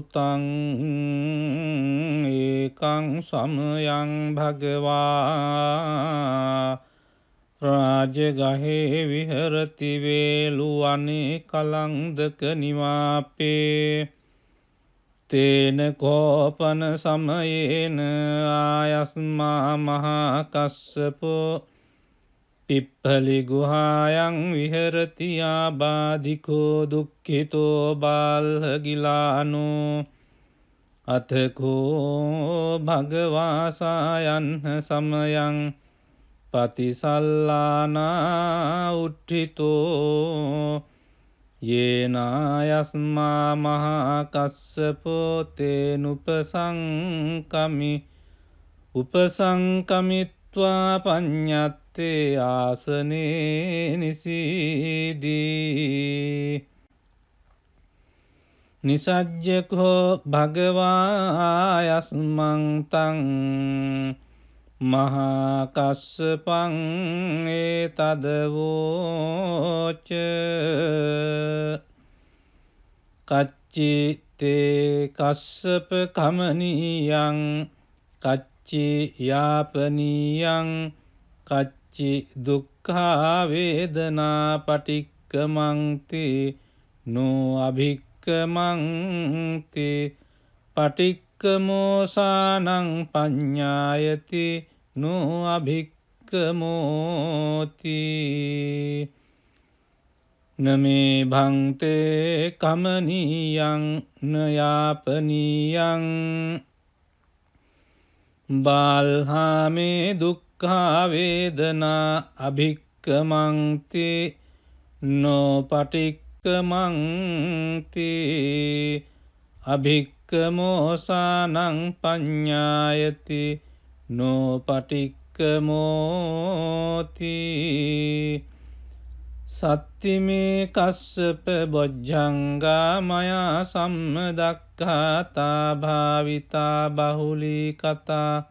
භූතං ඒකං සමයං භගවා රාජගහේ විහරති වේලුවනේ කලන්දක නිවාපේ තේන කෝපන සමයේන ආයස්මා මහා කස්සපෝ පිප්පලි ගුහායන් විහරති ආබාධිකෝ දුක්ඛිතෝ බාල්හගිලානෝ අතකෝ භගවාසායන්හ සමයං පතිසල්ලානා උට්ඨිතෝ යේනායස්මා මහා කස්සපෝ තේනුපසංකමි උපසංකමිත්වා පඤ්ඤත්තේ ආසනේ නිසීදී නිසජ්ජකෝ භගවායස්මං තං මහා කස්සපං ඒතදවෝච කච්චි තේ කස්සප කමනීයං කච්චි යාපනීයං කච්චි දුක්ඛා වේදනා පටික්කමන්ති නෝ අභික්කමන්ති පටික්කමෝසානං පඤ්ඤායති නෝ අභික්කමෝති නමේ භන්තේ කමනීයං නයාපනීයං බාල්හාමේ දුක්ඛා වේදනා අභික්කමන්ති නෝ පටික්කමන්ති අභික්කමෝසානං පඤ්ඤායති නෝ පටික්කමෝති සත්තිමේ කස්සප බොජ්ජංගා මයා සම්මදක්ඛාතා භාවිතා බහුලී කතා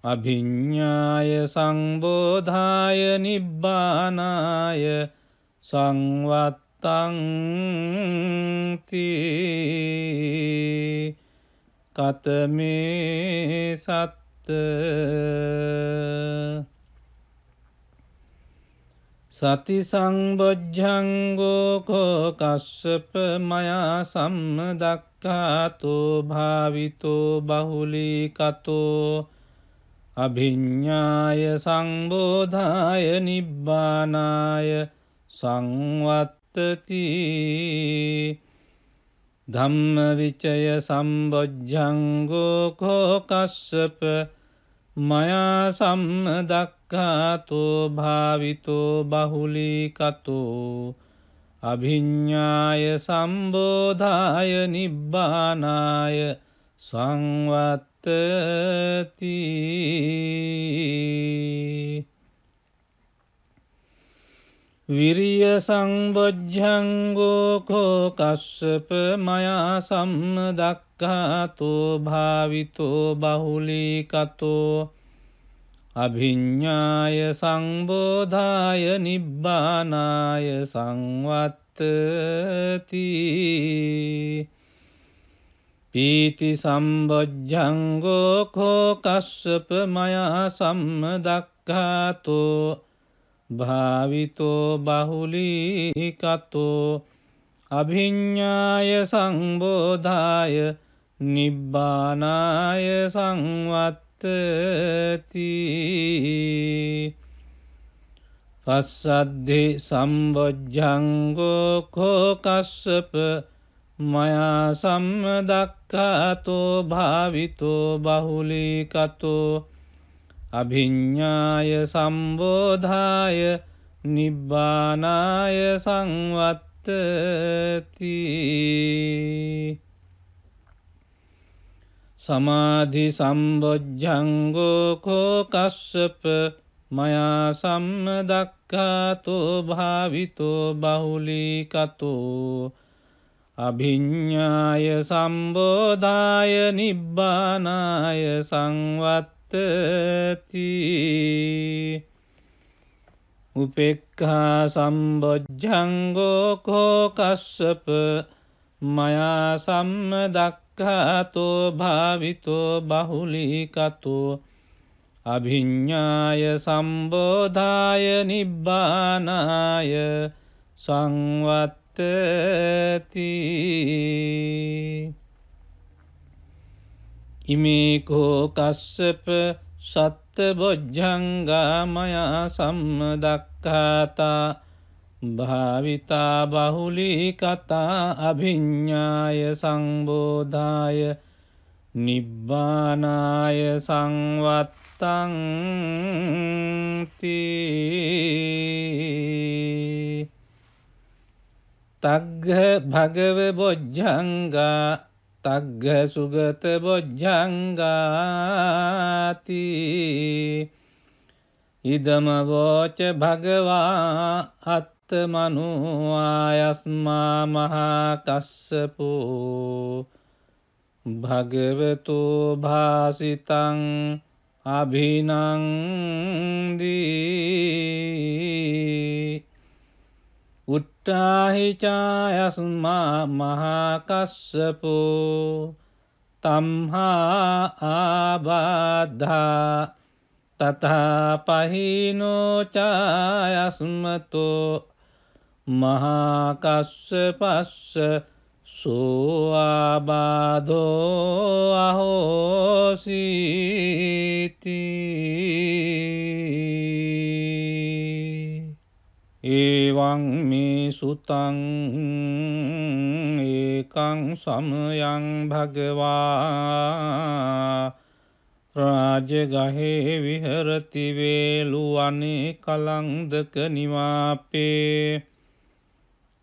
අභිඤ්ඤාය සංබෝධාය නිබ්බානාය සංවත්තං තී කතමේ සත්ත සති සංබොජ්ජංගෝ කෝ කස්සප මයා සම්මදක්ඛාතෝ භාවිතෝ බහුලී කතෝ අභිඤ්ඤාය සංබෝධාය නිබ්බානාය සංවත්තති ධම්මවිචය සම්බොජ්ජංගෝ කෝ කස්සප මයා සම්මදක්ඛාතෝ භාවිතෝ බහුලී කතෝ අභිඤ්ඤාය සම්බෝධාය නිබ්බානාය සංවත්තති විරිය සංබොජ්ජංගෝ කෝ කස්සප මයා සම්මදක්ඛාතෝ භාවිතෝ බහුලී කතෝ අභිඤ්ඤාය සංබෝධාය නිබ්බානාය සංවත්තති පීති සම්බොජ්ජංගෝ කෝ කස්සප මයා සම්මදක්ඛාතෝ භාවිතෝ බහුලී කතෝ අභිඤ්ඤාය සංබෝධාය නිබ්බානාය සංවත්තති පස්සද්ධි සම්බොජ්ජංගෝ කෝ කස්සප මයා සම්මදක්ඛාතෝ භාවිතෝ බහුලී කතෝ අභිඤ්ඤාය සම්බෝධාය නිබ්බානාය සංවත්තති සමාධි සම්බොජ්ජංගෝ කෝ කස්සප මයා සම්මදක්ඛාතෝ භාවිතෝ බහුලී කතෝ අභිඤ්ඤාය සම්බෝධාය නිබ්බානාය සංවත්තති උපේක්ඛා සම්බොජ්ජංගෝ කෝ කස්සප මයා සම්මදක්ඛාතෝ භාවිතෝ බහුලීකතෝ අභිඤ්ඤාය සම්බෝධාය නිබ්බානාය සංවත්තති ඉමේකෝ කස්සප සත්තබොජ්ජංගා මයා සම්මදක්ඛාතා භාවිතා බහුලීකතා අභිඤ්ඤාය සංබෝධාය නිබ්බානාය සංවත්තං තග්ග භගව බොජ්ජංගා තග්ග සුගත බොජ්ජංගාති ඉදම වෝච භගවා අත්තමනු ආයස්මා මහා කස්සපෝ භගවතු භාසිතං අභිනන්දී උට්ටාහි චායස්මා මහා කස්සපෝ තම්හා ආබාධා තථා පහිනෝ චායස්මතෝ මහා කස්සපස්ස සෝ ආබාධෝ අහෝසීති එවං මේ සුතං ඒකං සමයං භගවා රාජගහේ විහරති වේලුවනේ කලංදක නිවාපේ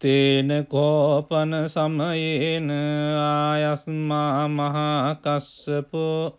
තේන කෝපන සමයේන ආයස්මා මහා කස්සපෝ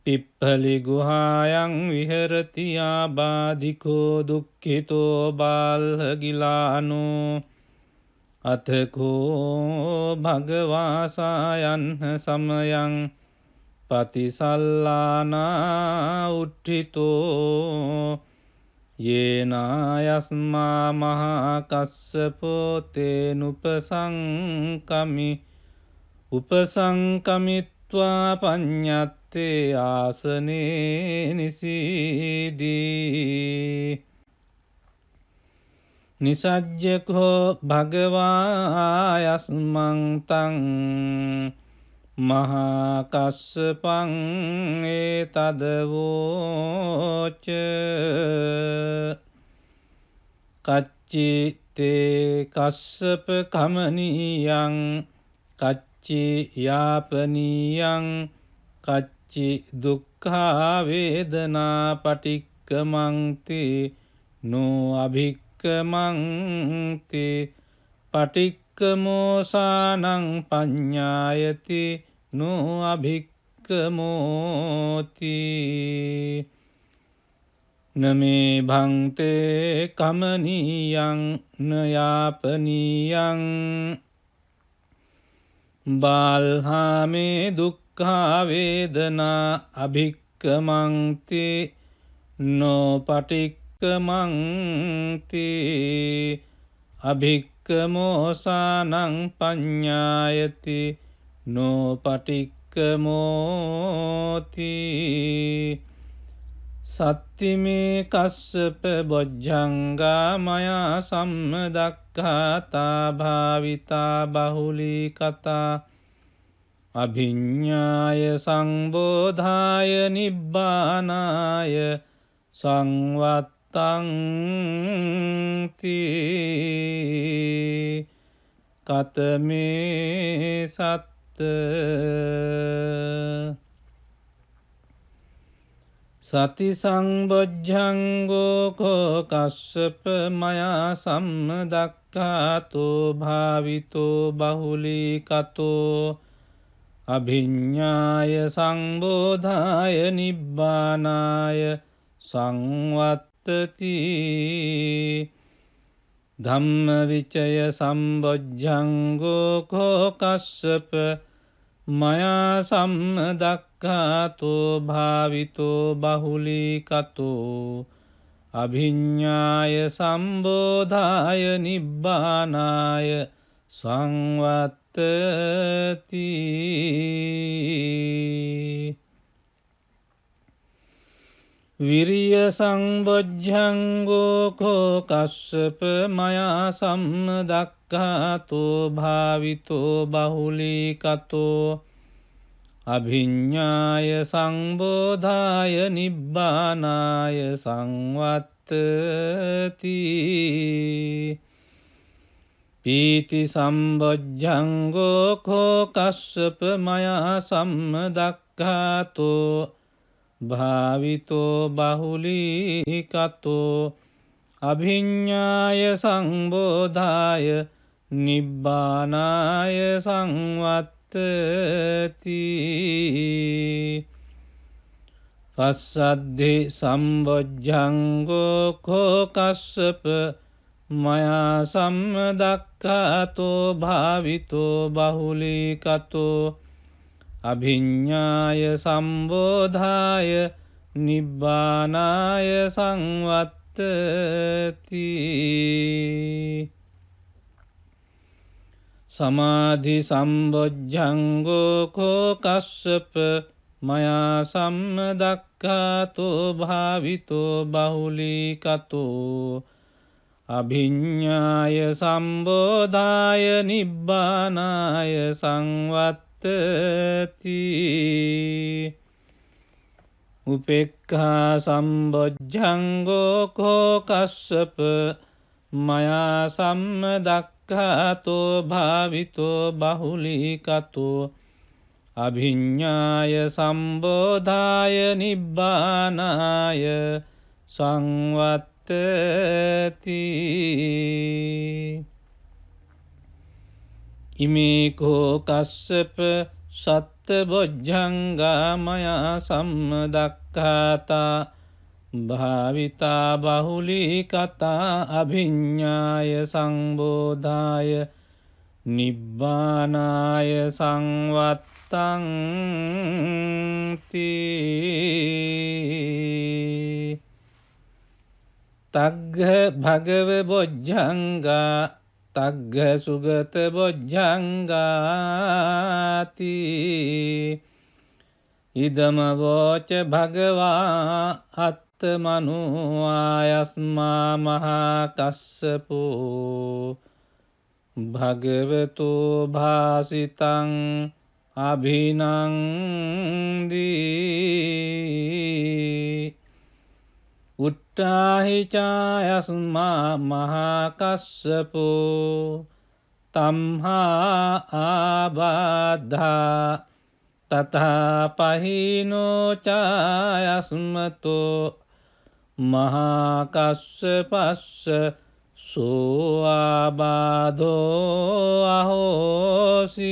පිප්පලි ගුහායන් විහරති ආබාධිකෝ දුක්ඛිතෝ බාල්හගිලානෝ අතකෝ භගවාසායන්හ සමයං පතිසල්ලානා උට්ඨිතෝ යේනායස්මා මහා කස්සපෝ තේනුපසංකමි උපසංකමිත්වා පඤ්ඤත්තේ ආසනේ නිසීදී නිසජ්ජකෝ භගවායස්මං තං මහා කස්සපං ඒතදවෝච කච්චි තේ කස්සප කමනීයං කච්චි යාපනීයං කච්චි දුක්ඛා වේදනා පටික්කමන්ති නෝ අභික්කමන්ති පටික්කමෝසානං පඤ්ඤායති නෝ අභික්කමෝති නමේ භන්තේ කමනීයං නයාපනීයං බාල්හාමේ දුක්ඛා වේදනා අභික්කමන්ති නෝ පටික්කමන්ති අභික්කමෝසානං පඤ්ඤායති නෝ පටික්කමෝති සත්තිමේ කස්සප බොජ්ජංගා මයා සම්මදක්ඛාතා භාවිතා බහුලීකතා අභිඤ්ඤාය සංබෝධාය නිබ්බානාය සංවත්තං කතමේ සත්ත සති සංබොජ්ජංගෝ කෝ කස්සප මයා සම්මදක්ඛාතෝ භාවිතෝ බහුලීකතෝ අභිඤ්ඤාය සංබෝධාය නිබ්බානාය සංවත්තති ධම්මවිචය සම්බොජ්ජංගෝ කෝ කස්සප මයා සම්මදක්ඛාතෝ භාවිතෝ බහුලීකතෝ අභිඤ්ඤාය සම්බෝධාය නිබ්බානාය සංවත්තති විරිය සම්බොජ්ජංගෝ කෝ කස්සප මයා සම්මදක්ඛාතෝ භාවිතෝ බහුලීකතෝ අභිඤ්ඤාය සංබෝධාය නිබ්බානාය සංවත්තති පීති සම්බොජ්ජංගෝ කෝ කස්සප මයා සම්මදක්ඛාතෝ භාවිතෝ බහුලීකතෝ අභිඤ්ඤාය සංබෝධාය නිබ්බානාය සංවත්තති පස්සද්ධි සම්බොජ්ජංගෝ කෝ කස්සප මයා සම්මදක්ඛාතෝ භාවිතෝ බහුලීකතෝ අභිඤ්ඤාය සම්බෝධාය නිබ්බානාය සංවත්තති සමාධි සම්බොජ්ජංගෝ කෝ කස්සප මයා සම්මදක්ඛාතෝ භාවිතෝ බහුලීකතෝ අභිඤ්ඤාය සම්බෝධාය නිබ්බානාය සංවත්තති උපේක්ඛා සම්බොජ්ජංගෝ කෝ කස්සප මයා සම්මදක්ඛාතෝ භාවිතෝ බහුලීකතෝ අභිඤ්ඤාය සම්බෝධාය නිබ්බානාය සංවත්තති ඉමේ කෝ කස්සප සත්බොජ්ජංගා මයා සම්මදක්ඛාතා භාවිතා බහුලීකතා අභිඤ්ඤාය සංබෝධාය නිබ්බානාය සංවත්තංති තග්ග භගව බොජ්ජංගා තග්ග සුගත බොජ්ජංගාති ඉදම වෝච භගවා අත්තමනෝ ආයස්මා මහා කස්සපෝ භගවතු භාසිතං අභිනන්දී උට්ඨාහි චායස්මා මහා කස්සපෝ තම්හා ආබාධා තථා පහිනෝ චායස්මතෝ මහා කස්සපස්ස සෝ ආබාධෝ අහෝසීති.